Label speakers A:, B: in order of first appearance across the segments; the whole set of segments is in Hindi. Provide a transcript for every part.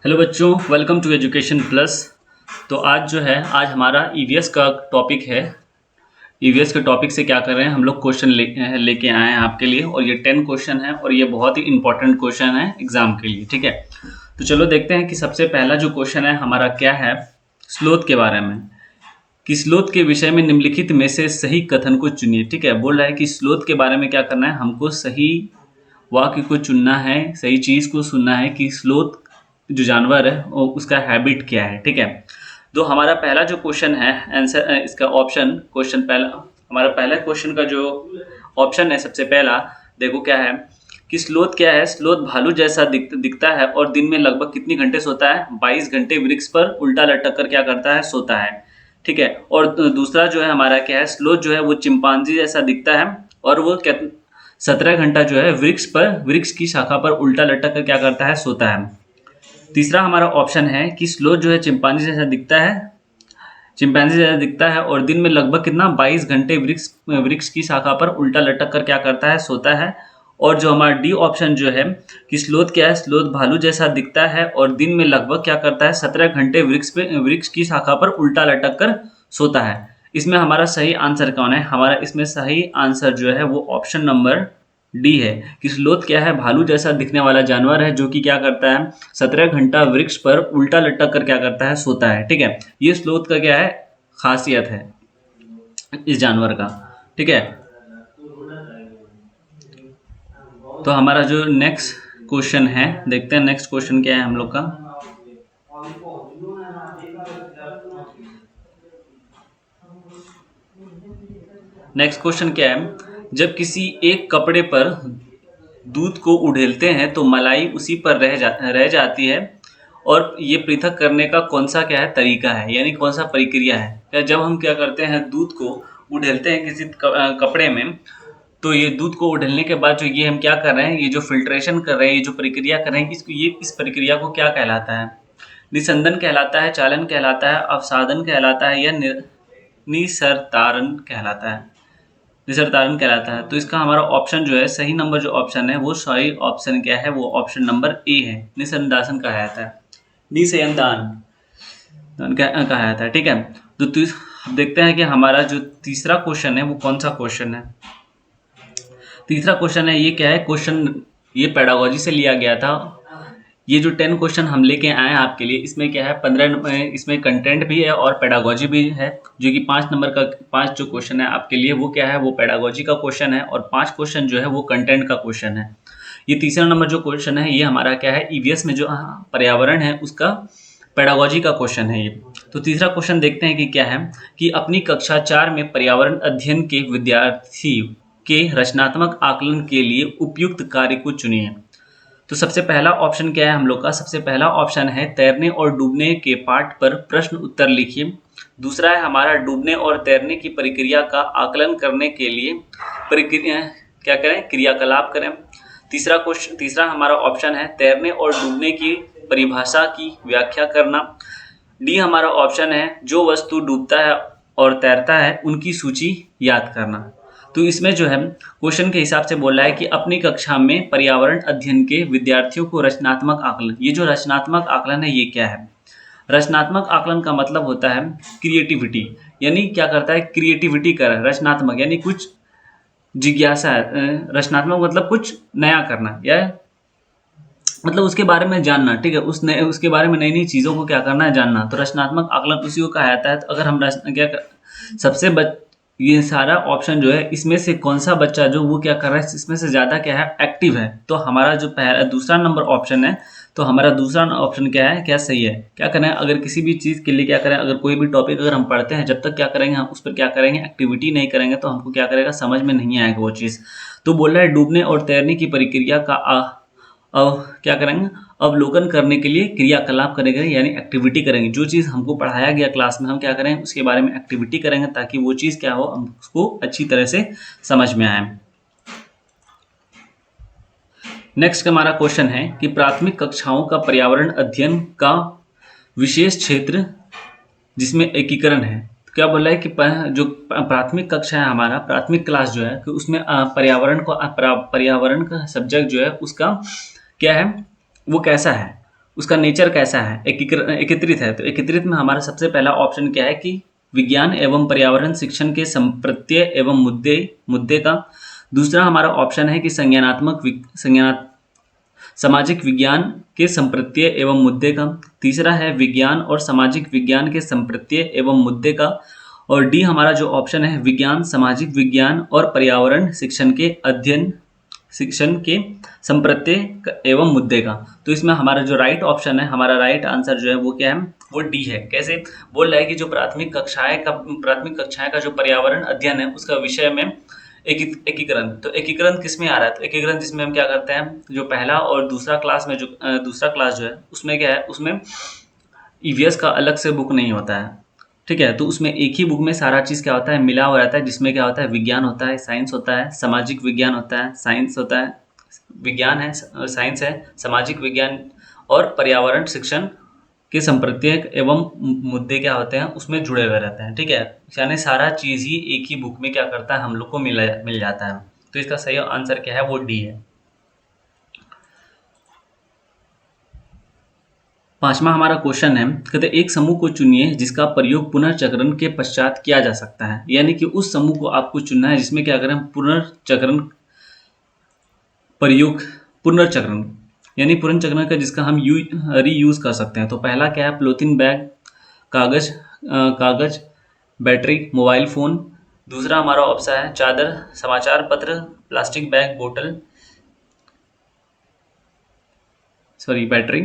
A: हेलो बच्चों, वेलकम टू एजुकेशन प्लस। तो आज जो है आज हमारा ईवीएस का टॉपिक है। ईवीएस के टॉपिक से क्या कर रहे हैं हम लोग क्वेश्चन लेके आए हैं आपके लिए, और ये 10 क्वेश्चन है और ये बहुत ही इंपॉर्टेंट क्वेश्चन है एग्जाम के लिए। ठीक है, तो चलो देखते हैं कि सबसे पहला जो क्वेश्चन है हमारा क्या है। स्लोथ के बारे में, कि स्लोथ के विषय में निम्नलिखित में से सही कथन को चुनिए। ठीक है, बोल रहा है कि स्लोथ के बारे में क्या करना है, हमको सही वाक्य को चुनना है, सही चीज को सुनना है कि स्लोथ जो जानवर है वो उसका हैबिट क्या है। ठीक है, तो हमारा पहला जो क्वेश्चन है आंसर इसका ऑप्शन क्वेश्चन पहला, हमारा पहला क्वेश्चन का जो ऑप्शन है सबसे पहला, देखो क्या है कि स्लोथ क्या है। स्लोथ भालू जैसा दिखता है और दिन में लगभग कितनी घंटे सोता है, 22 घंटे वृक्ष पर उल्टा लटक कर क्या करता है, सोता है। ठीक है, और दूसरा जो है हमारा क्या है, स्लोथ जो है वो चिंपांजी जैसा दिखता है और वो 17 घंटा जो है वृक्ष की शाखा पर उल्टा लटक कर क्या करता है, सोता है। तीसरा हमारा ऑप्शन है कि स्लोथ जो है चिंपांजी जैसा दिखता है और दिन में लगभग कितना 22 घंटे वृक्ष की शाखा पर उल्टा लटक कर क्या करता है, सोता है। और जो हमारा डी ऑप्शन जो है कि स्लोथ क्या है, स्लोथ भालू जैसा दिखता है और दिन में लगभग क्या करता है, 17 घंटे वृक्ष की शाखा पर उल्टा लटक कर सोता है। इसमें हमारा सही आंसर कौन है, हमारा इसमें सही आंसर जो है वो ऑप्शन नंबर डी है कि स्लोथ क्या है, भालू जैसा दिखने वाला जानवर है जो कि क्या करता है, 17 घंटा वृक्ष पर उल्टा लटक कर क्या करता है, सोता है। ठीक है, ये स्लोथ का क्या है, खासियत है इस जानवर का। ठीक है, तो हमारा जो नेक्स्ट क्वेश्चन है, देखते हैं नेक्स्ट क्वेश्चन क्या है हम लोग का। नेक्स्ट क्वेश्चन क्या है, जब किसी एक कपड़े पर दूध को उड़ेलते हैं तो मलाई उसी पर रह जाती है, और ये पृथक करने का कौन सा क्या है तरीका है, यानी कौन सा प्रक्रिया है। क्या जब हम क्या करते हैं, दूध को उड़ेलते हैं किसी कपड़े में, तो ये दूध को उड़ेलने के बाद जो ये हम क्या कर रहे हैं, ये जो फिल्ट्रेशन कर रहे हैं, ये जो प्रक्रिया कर रहे हैं, इस प्रक्रिया को क्या कहलाता है, निस्संदन कहलाता है, चालन कहलाता है, अवसादन कहलाता है, या निसरतारण कहलाता है। निसरतारण कहलाता है। तो इसका हमारा ऑप्शन जो है, सही नंबर जो ऑप्शन है वो सही ऑप्शन क्या है, वो ऑप्शन नंबर ए है, निसंदासन कहा जाता है, निसयनदान कहा जाता है। ठीक है, तो देखते हैं कि हमारा जो तीसरा क्वेश्चन है वो कौन सा क्वेश्चन है। तीसरा क्वेश्चन है, ये क्या है क्वेश्चन, ये पेडागोजी से लिया गया था। ये जो 10 क्वेश्चन हम लेके आए हैं आपके लिए, इसमें क्या है 15 इसमें कंटेंट भी है और पेडागोजी भी है, जो कि 5 नंबर का 5 जो क्वेश्चन है आपके लिए वो क्या है, वो पेडागोजी का क्वेश्चन है, और 5 क्वेश्चन जो है वो कंटेंट का क्वेश्चन है। ये तीसरा नंबर जो क्वेश्चन है ये हमारा क्या है, ईवीएस में जो पर्यावरण है उसका पेडागोजी का क्वेश्चन है ये। तो तीसरा क्वेश्चन देखते हैं कि क्या है, कि अपनी कक्षा 4 में पर्यावरण अध्ययन के विद्यार्थी के रचनात्मक आकलन के लिए उपयुक्त कार्य को चुनिए। तो सबसे पहला ऑप्शन क्या है हम लोग का, सबसे पहला ऑप्शन है तैरने और डूबने के पाठ पर प्रश्न उत्तर लिखिए। दूसरा है हमारा डूबने और तैरने की प्रक्रिया का आकलन करने के लिए प्रक्रिया क्या करें, क्रियाकलाप करें। तीसरा हमारा ऑप्शन है तैरने और डूबने की परिभाषा की व्याख्या करना। डी हमारा ऑप्शन है जो वस्तु डूबता है और तैरता है उनकी सूची याद करना। तो इसमें जो है क्वेश्चन के हिसाब से बोल रहा है कि अपनी कक्षा में पर्यावरण अध्ययन के विद्यार्थियों को रचनात्मक आकलन, ये जो रचनात्मक आकलन है ये क्या है, रचनात्मक आकलन का मतलब होता है क्रिएटिविटी, यानी क्या करता है, क्रिएटिविटी कर रचनात्मक यानी कुछ जिज्ञासा है, रचनात्मक मतलब कुछ नया करना, या मतलब उसके बारे में जानना। ठीक है, उसके बारे में नई नई चीज़ों को क्या करना है, जानना। तो रचनात्मक आकलन उसी को कहा जाता है। तो अगर हम सबसे ये सारा ऑप्शन जो है इसमें से कौन सा बच्चा जो वो क्या कर रहा है, इसमें से ज़्यादा क्या है, एक्टिव है। तो हमारा जो दूसरा नंबर ऑप्शन है, तो हमारा दूसरा ऑप्शन क्या है, क्या सही है। क्या करें, अगर किसी भी चीज़ के लिए क्या करें, अगर कोई भी टॉपिक अगर हम पढ़ते हैं, जब तक क्या करेंगे हम उस पर क्या करेंगे, एक्टिविटी नहीं करेंगे तो हमको क्या करेगा, समझ में नहीं आएगा वो चीज़। तो बोल रहा है डूबने और तैरने की प्रक्रिया का अब क्या करेंगे, अवलोकन करने के लिए क्रियाकलाप करेंगे, यानी एक्टिविटी करेंगे। जो चीज़ हमको पढ़ाया गया क्लास में हम क्या करें, उसके बारे में एक्टिविटी करेंगे ताकि वो चीज़ क्या हो, हम उसको अच्छी तरह से समझ में आए। नेक्स्ट हमारा क्वेश्चन है कि प्राथमिक कक्षाओं का पर्यावरण अध्ययन का विशेष क्षेत्र जिसमें एकीकरण है। तो क्या बोल रहा है कि जो प्राथमिक कक्षा है हमारा, प्राथमिक क्लास जो है कि उसमें पर्यावरण का सब्जेक्ट जो है उसका क्या है, वो कैसा है। उसका नेचर कैसा है, एकीकृत है। तो एकीकृत में हमारा सबसे पहला ऑप्शन क्या है कि विज्ञान एवं पर्यावरण शिक्षण के संप्रत्यय एवं मुद्दे का। दूसरा हमारा ऑप्शन है कि सामाजिक विज्ञान के संप्रत्यय एवं मुद्दे का। तीसरा है विज्ञान और सामाजिक विज्ञान के संप्रत्यय एवं मुद्दे का। और डी हमारा जो ऑप्शन है विज्ञान, सामाजिक विज्ञान और पर्यावरण शिक्षण के संप्रत्यय एवं मुद्दे का। तो इसमें हमारा जो राइट ऑप्शन है, हमारा राइट आंसर जो है वो क्या है, वो डी है। कैसे बोल रहा है कि जो प्राथमिक कक्षाएं का जो पर्यावरण अध्ययन है उसका विषय में एकीकरण। तो एकीकरण किस में आ रहा है, तो एकीकरण जिसमें हम क्या करते हैं, जो पहला और दूसरा क्लास में जो दूसरा क्लास जो है उसमें क्या है, उसमें ईवीएस का अलग से बुक नहीं होता है, ठीक है। तो उसमें एक ही बुक में सारा चीज़ क्या होता है, मिला हुआ रहता है, जिसमें क्या होता है, विज्ञान होता है, साइंस होता है, सामाजिक विज्ञान होता है, साइंस होता है, विज्ञान है, साइंस है, सामाजिक विज्ञान और पर्यावरण शिक्षण के संप्रत्यय एवं मुद्दे क्या होते हैं उसमें जुड़े हुए रहते हैं, ठीक है। यानी सारा चीज़ ही एक ही बुक में क्या करता है, हम लोग को मिल जाता है। तो इसका सही आंसर क्या है, वो डी है। पांचवा हमारा क्वेश्चन है, कहते एक समूह को चुनिए जिसका प्रयोग पुनर्चक्रण के पश्चात किया जा सकता है। यानी कि उस समूह को आपको चुनना है जिसमें क्या करें, पुनर्चक्रण यानी पुनर्चक्रण का जिसका हम रीयूज कर सकते हैं। तो पहला क्या है, पॉलीथीन बैग, कागज, बैटरी, मोबाइल फ़ोन। दूसरा हमारा ऑप्शन है चादर, समाचार पत्र, प्लास्टिक बैग, बैटरी।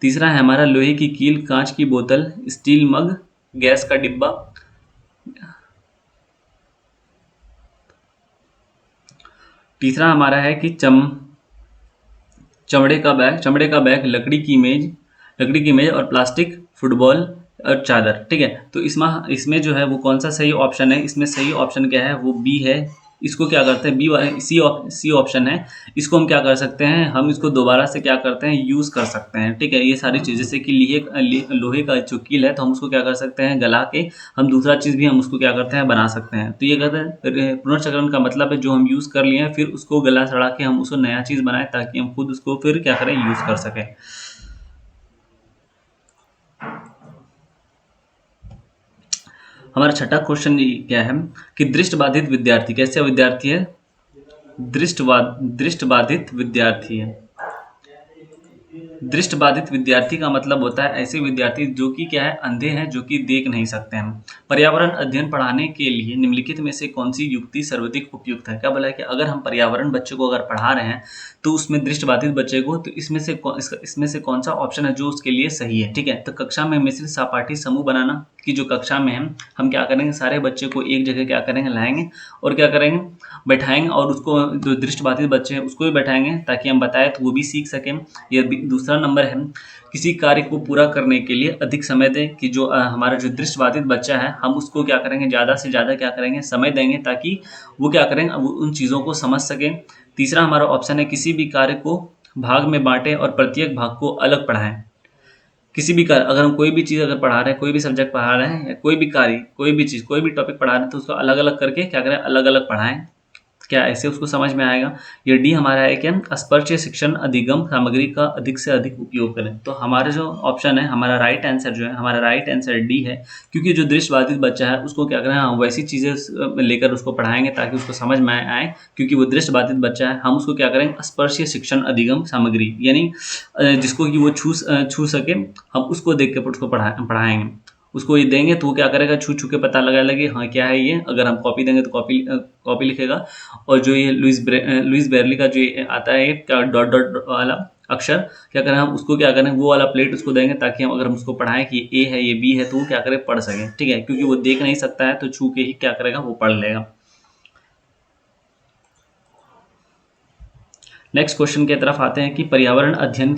A: तीसरा है हमारा लोहे की कील, कांच की बोतल, स्टील मग, गैस का डिब्बा। तीसरा हमारा है कि चमड़े का बैग, लकड़ी की मेज और प्लास्टिक फुटबॉल और चादर, ठीक है। तो इसमें जो है वो कौन सा सही ऑप्शन है, इसमें सही ऑप्शन क्या है, वो बी है। इसको क्या करते हैं, सी ऑप्शन है, इसको हम क्या कर सकते हैं, हम इसको दोबारा से क्या करते हैं, यूज़ कर सकते हैं, ठीक है। ये सारी चीज़ जैसे कि लोहे का जो कील है तो हम उसको क्या कर सकते हैं, गला के हम दूसरा चीज़ भी हम उसको क्या करते हैं, बना सकते हैं। तो ये कहते हैं पुनर्चक्रण का मतलब है जो हम यूज़ कर लिए हैं फिर उसको गला सड़ा के हम उसको नया चीज़ बनाएं ताकि हम खुद उसको फिर क्या करें, यूज़ कर सकें। हमारा छठा क्वेश्चन क्या है कि दृष्टिबाधित विद्यार्थी कैसे विद्यार्थी है, दृष्टिबाधित विद्यार्थी है। दृष्टिबाधित विद्यार्थी का मतलब होता है ऐसे विद्यार्थी जो कि क्या है, अंधे हैं, जो कि देख नहीं सकते हैं। पर्यावरण अध्ययन पढ़ाने के लिए निम्नलिखित में से कौन सी युक्ति सर्वाधिक उपयुक्त है। क्या बोला है कि अगर हम पर्यावरण बच्चे को अगर पढ़ा रहे हैं तो उसमें दृष्टिबाधित बच्चे को, तो इसमें से कौन सा ऑप्शन है जो उसके लिए सही है, ठीक है। तो कक्षा में मिश्रित सहपाठी समूह बनाना, कि जो कक्षा में हम क्या करेंगे, सारे बच्चे को एक जगह क्या करेंगे, लाएंगे और क्या करेंगे, बैठाएंगे और उसको जो दृष्टिबाधित बच्चे हैं उसको भी बैठाएंगे ताकि हम बताएं तो वो भी सीख सकें। ये दूसरा नंबर है, किसी कार्य को पूरा करने के लिए अधिक समय दें, कि जो हमारा जो दृष्टिबाधित बच्चा है हम उसको क्या करेंगे, ज़्यादा से ज़्यादा क्या करेंगे, समय देंगे ताकि वो क्या करेंगे, वो उन चीज़ों को समझ सकें। तीसरा हमारा ऑप्शन है किसी भी कार्य को भाग में बांटें और प्रत्येक भाग को अलग पढ़ाएं। किसी भी कार्य, अगर हम कोई भी चीज़ अगर पढ़ा रहे हैं, कोई भी सब्जेक्ट पढ़ा रहे हैं या कोई भी कार्य, कोई भी चीज़, कोई भी टॉपिक पढ़ा रहे हैं तो उसको अलग अलग करके क्या करें, अलग अलग पढ़ाएं। क्या ऐसे उसको समझ में आएगा। ये डी हमारा है क्या, स्पर्श शिक्षण अधिगम सामग्री का अधिक से अधिक उपयोग करें। तो हमारा जो ऑप्शन है, हमारा राइट आंसर जो है, हमारा राइट आंसर डी है। क्योंकि जो दृष्टिबाधित बच्चा है उसको क्या करें, हम वैसी चीज़ें लेकर उसको पढ़ाएंगे ताकि उसको समझ में आए। क्योंकि वो दृष्टिबाधित बच्चा है, हम उसको क्या करेंगे, स्पर्शीय शिक्षण अधिगम सामग्री, यानी जिसको कि वो छू सके, हम उसको देख के उसको पढ़ाएंगे। उसको ये देंगे तो वो क्या करेगा, छू के पता लगा लगे हाँ क्या है ये। अगर हम कॉपी देंगे तो कॉपी लिखेगा। और जो ये लुइस ब्रेयली का जो आता है क्या, डॉट डॉट वाला अक्षर, क्या करें हम उसको क्या करें, वो वाला प्लेट उसको देंगे ताकि हम अगर हम उसको पढ़ाएं कि ये ए है, ये बी है, तो वो क्या करे, पढ़ सके, ठीक है। क्योंकि वो देख नहीं सकता है तो छू के ही क्या करेगा, वो पढ़ लेगा। नेक्स्ट क्वेश्चन की तरफ आते हैं कि पर्यावरण अध्ययन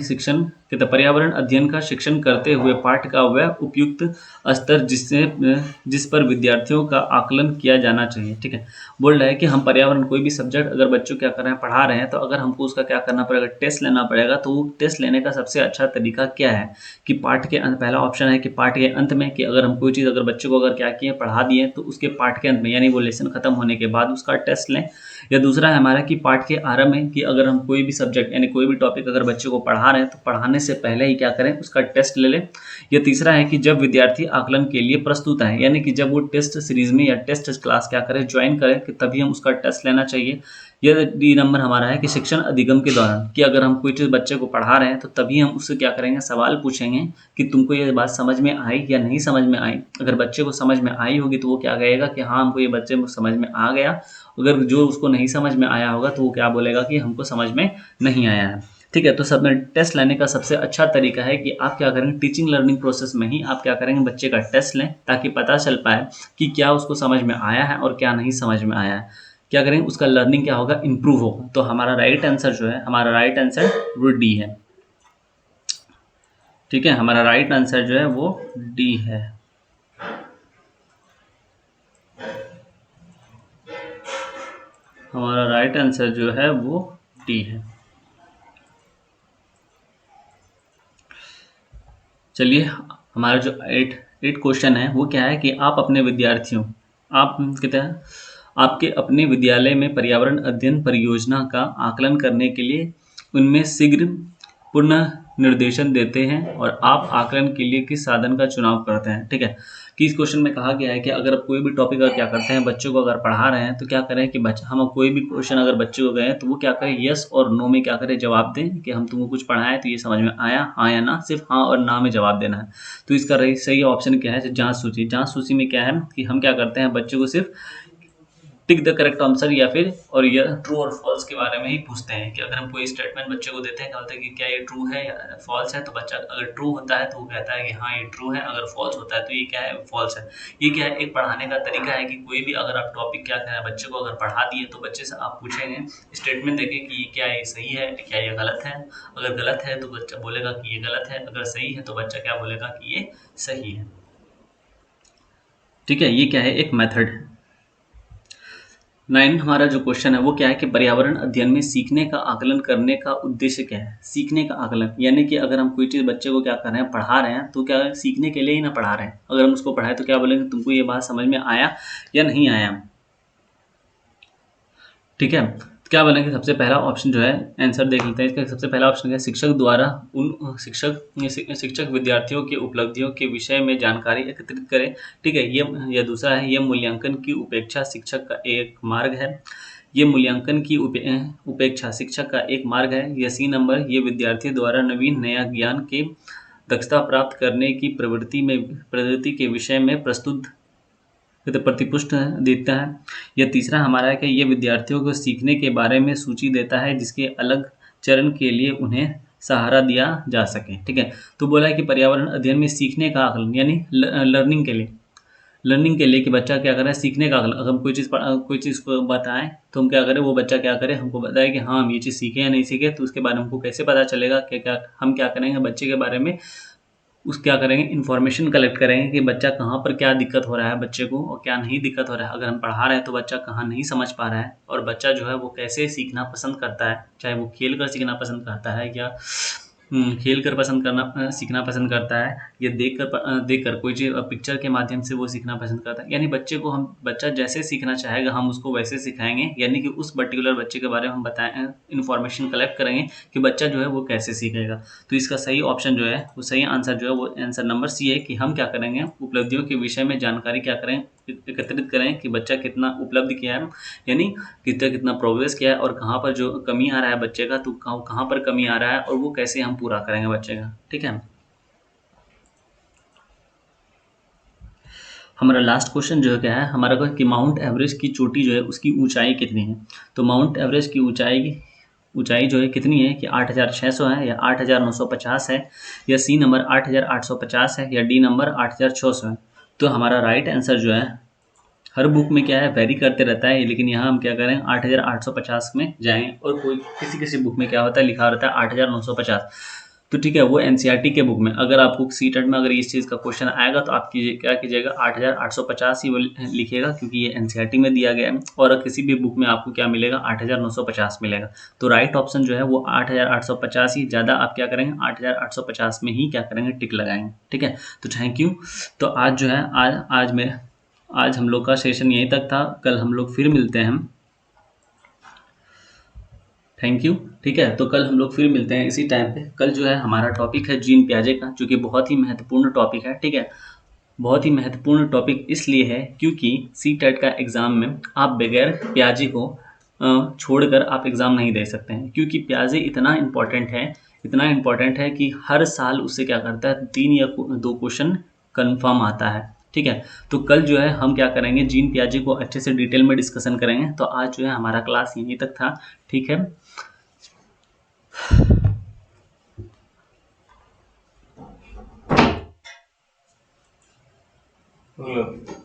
A: का शिक्षण करते हुए पाठ का वह उपयुक्त स्तर जिस पर विद्यार्थियों का आकलन किया जाना चाहिए, ठीक है। बोल रहा है कि हम पर्यावरण कोई भी सब्जेक्ट अगर बच्चों क्या कर रहे हैं, पढ़ा रहे हैं, तो अगर हमको उसका क्या करना पड़ेगा, टेस्ट लेना पड़ेगा। तो वो टेस्ट लेने का सबसे अच्छा तरीका क्या है कि पाठ के अंत, पहला ऑप्शन है कि पाठ के अंत में, कि अगर हम कोई चीज़ अगर बच्चे को अगर क्या किए, पढ़ा दिए, तो उसके पाठ के अंत में यानी वो लेसन खत्म होने के बाद उसका टेस्ट लें। या दूसरा है हमारा कि पाठ के आरंभ में, कि अगर हम कोई भी सब्जेक्ट यानी कोई भी टॉपिक अगर बच्चे को पढ़ा रहे हैं तो पढ़ाने पढ़ाने से पहले ही क्या करें, उसका टेस्ट ले लें। या तीसरा है कि जब विद्यार्थी आकलन के लिए प्रस्तुत है, यानी कि जब वो टेस्ट सीरीज में या टेस्ट क्लास क्या करें, ज्वाइन करें, कि तभी हम उसका टेस्ट लेना चाहिए। यह डी नंबर हमारा है कि शिक्षण अधिगम के दौरान, कि अगर हम कोई चीज़ बच्चे को पढ़ा रहे हैं तो तभी हम उससे क्या करेंगे, सवाल पूछेंगे कि तुमको ये बात समझ में आई या नहीं समझ में आई। अगर बच्चे को समझ में आई होगी तो वो क्या कहेगा कि हाँ हमको ये बच्चे को समझ में आ गया। अगर जो उसको नहीं समझ में आया होगा तो वो क्या बोलेगा कि हमको समझ में नहीं आया है। ठीक है, तो सब में टेस्ट लेने का सबसे अच्छा तरीका है कि आप क्या करेंगे, टीचिंग लर्निंग प्रोसेस में ही आप क्या करेंगे, बच्चे का टेस्ट लें, ताकि पता चल पाए कि क्या उसको समझ में आया है और क्या नहीं समझ में आया है। क्या करेंगे, उसका लर्निंग क्या होगा, इम्प्रूव होगा। तो हमारा राइट आंसर जो है, हमारा राइट आंसर वो डी है। ठीक है, हमारा राइट आंसर जो है वो डी है। हमारा राइट आंसर जो है वो डी है। चलिए, हमारा जो एट क्वेश्चन है वो क्या है कि आप अपने विद्यार्थियों, आप कहते हैं आपके अपने विद्यालय में पर्यावरण अध्ययन परियोजना का आकलन करने के लिए उनमें शीघ्र पुनः निर्देशन देते हैं और आप आकलन के लिए किस साधन का चुनाव करते हैं। ठीक है, कि इस क्वेश्चन में कहा गया है कि अगर आप कोई भी टॉपिक अगर क्या करते हैं, बच्चों को अगर पढ़ा रहे हैं तो क्या करें कि बच्चा, हम कोई भी क्वेश्चन अगर बच्चे को गए तो वो क्या करें, यस और नो में क्या करें, जवाब दें कि हम तुमको कुछ पढ़ाएं तो ये समझ में आया, हाँ या ना, सिर्फ हाँ और ना में जवाब देना है। तो इसका सही ऑप्शन क्या है, जांच सूची। जांच सूची में क्या है कि हम क्या करते हैं, बच्चे को सिर्फ टिक द करेक्ट आंसर या फिर और ये ट्रू और फॉल्स के बारे में ही पूछते हैं। कि अगर हम कोई स्टेटमेंट बच्चे को देते हैं, क्या होता है कि क्या ये ट्रू है या फॉल्स है, तो बच्चा अगर ट्रू होता है तो वो कहता है कि हाँ ये ट्रू है, अगर फॉल्स होता है तो ये क्या है, फॉल्स है। ये क्या है, एक पढ़ाने का तरीका है कि कोई भी अगर आप टॉपिक क्या है बच्चे को अगर पढ़ा दिए तो बच्चे से आप पूछेंगे, स्टेटमेंट देंगे कि ये क्या ये सही है, क्या ये गलत है। अगर गलत है तो बच्चा बोलेगा कि ये गलत है, अगर सही है तो बच्चा क्या बोलेगा कि ये सही है। ठीक है, ये क्या है, एक मेथड है। 9 हमारा जो क्वेश्चन है वो क्या है कि पर्यावरण अध्ययन में सीखने का आकलन करने का उद्देश्य क्या है। सीखने का आकलन यानी कि अगर हम कोई चीज़ बच्चे को क्या कर रहे हैं, पढ़ा रहे हैं, तो क्या सीखने के लिए ही ना पढ़ा रहे हैं। अगर हम उसको पढ़ाए तो क्या बोलेंगे, तुमको ये बात समझ में आया या नहीं आया। ठीक है, तो क्या बोलेंगे, सबसे पहला ऑप्शन जो है, आंसर देख लेते हैं इसका। सबसे पहला ऑप्शन है शिक्षक द्वारा उन शिक्षक विद्यार्थियों की उपलब्धियों के विषय में जानकारी एकत्रित करें। ठीक है, ये दूसरा है, ये मूल्यांकन की उपेक्षा शिक्षक का एक मार्ग है। ये मूल्यांकन की उपेक्षा शिक्षक का एक मार्ग है। या सी नंबर, ये विद्यार्थी द्वारा नवीन नया ज्ञान के दक्षता प्राप्त करने की प्रवृत्ति के विषय में प्रस्तुत प्रतिपुष्ट देता है। या तीसरा हमारा है कि ये विद्यार्थियों को सीखने के बारे में सूची देता है जिसके अलग चरण के लिए उन्हें सहारा दिया जा सके। ठीक है, तो बोला है कि पर्यावरण अध्ययन में सीखने का आकलन यानी लर्निंग के लिए कि बच्चा क्या करे, सीखने का आकलन। अगर हम कोई चीज़ को बताएं तो हम क्या करें, वो बच्चा क्या करे, हमको बताए कि हाँ हम ये चीज़ सीखे या नहीं सीखे, तो उसके बारे में हमको कैसे पता चलेगा। क्या हम क्या करेंगे, बच्चे के बारे में क्या करेंगे, इन्फॉर्मेशन कलेक्ट करेंगे कि बच्चा कहाँ पर क्या दिक्कत हो रहा है बच्चे को और क्या नहीं दिक्कत हो रहा है। अगर हम पढ़ा रहे हैं तो बच्चा कहाँ नहीं समझ पा रहा है, और बच्चा जो है वो कैसे सीखना पसंद करता है, चाहे वो खेल कर सीखना पसंद करता है या खेल कर सीखना पसंद करता है, या देखकर कोई चीज़ पिक्चर के माध्यम से वो सीखना पसंद करता है। यानी बच्चा जैसे सीखना चाहेगा हम उसको वैसे सिखाएंगे, यानी कि उस पर्टिकुलर बच्चे के बारे में हम बताएं, इन्फॉर्मेशन कलेक्ट करेंगे कि बच्चा जो है वो कैसे सीखेगा। तो इसका सही ऑप्शन जो है, वो सही आंसर जो है वो आंसर नंबर सी है कि हम क्या करेंगे, उपलब्धियों के विषय में जानकारी क्या करें, एकत्रित करें कि बच्चा कितना उपलब्ध किया है, यानी कितना प्रोग्रेस किया है, और कहाँ पर जो कमी आ रहा है बच्चे का, तो कहाँ पर कमी आ रहा है और वो कैसे हम पूरा करेंगे बच्चे का। ठीक है, हमारा लास्ट क्वेश्चन जो है क्या है, हमारा को कि माउंट एवरेस्ट की चोटी जो है उसकी ऊंचाई कितनी है। तो माउंट एवरेस्ट की ऊंचाई जो है कितनी है कि 8,600 है, या 8,950 है, या सी नंबर 8,850 है, या डी नंबर 8,600 है। तो हमारा राइट आंसर जो है, हर बुक में क्या है वेरी करते रहता है, लेकिन यहाँ हम क्या करें 8,850 में जाएं, और कोई किसी बुक में क्या होता है, लिखा रहता है 8,950। तो ठीक है, वो एनसीईआरटी के बुक में अगर आपको सीटेट में अगर इस चीज़ का क्वेश्चन आएगा तो आप क्या कीजिएगा 8,850 ही वो लिखिएगा, क्योंकि ये एनसीईआरटी में दिया गया है। और किसी भी बुक में आपको क्या मिलेगा, 8,950 मिलेगा। तो राइट ऑप्शन जो है वो 8,850 ही, ज़्यादा आप क्या करेंगे 8,850 में ही क्या करेंगे, टिक लगाएंगे। ठीक है, तो थैंक यू। तो आज जो है आज हम लोग का सेशन यहीं तक था। कल हम लोग फिर मिलते हैं। Thank you. ठीक है, तो कल हम लोग फिर मिलते हैं इसी टाइम पे। कल जो है हमारा टॉपिक है जीन पियाजे का, जो कि बहुत ही महत्वपूर्ण टॉपिक है। ठीक है, बहुत ही महत्वपूर्ण टॉपिक इसलिए है क्योंकि सी टेट का एग्ज़ाम में आप बगैर प्याजे को छोड़कर आप एग्ज़ाम नहीं दे सकते हैं, क्योंकि प्याजे इतना इम्पोर्टेंट है कि हर साल उससे क्या करता है, 3 या 2 क्वेश्चन कंफर्म आता है। ठीक है, तो कल जो है हम क्या करेंगे, जीन पियाजे को अच्छे से डिटेल में डिस्कशन करेंगे। तो आज जो है हमारा क्लास यहीं तक था। ठीक है,
B: Hello.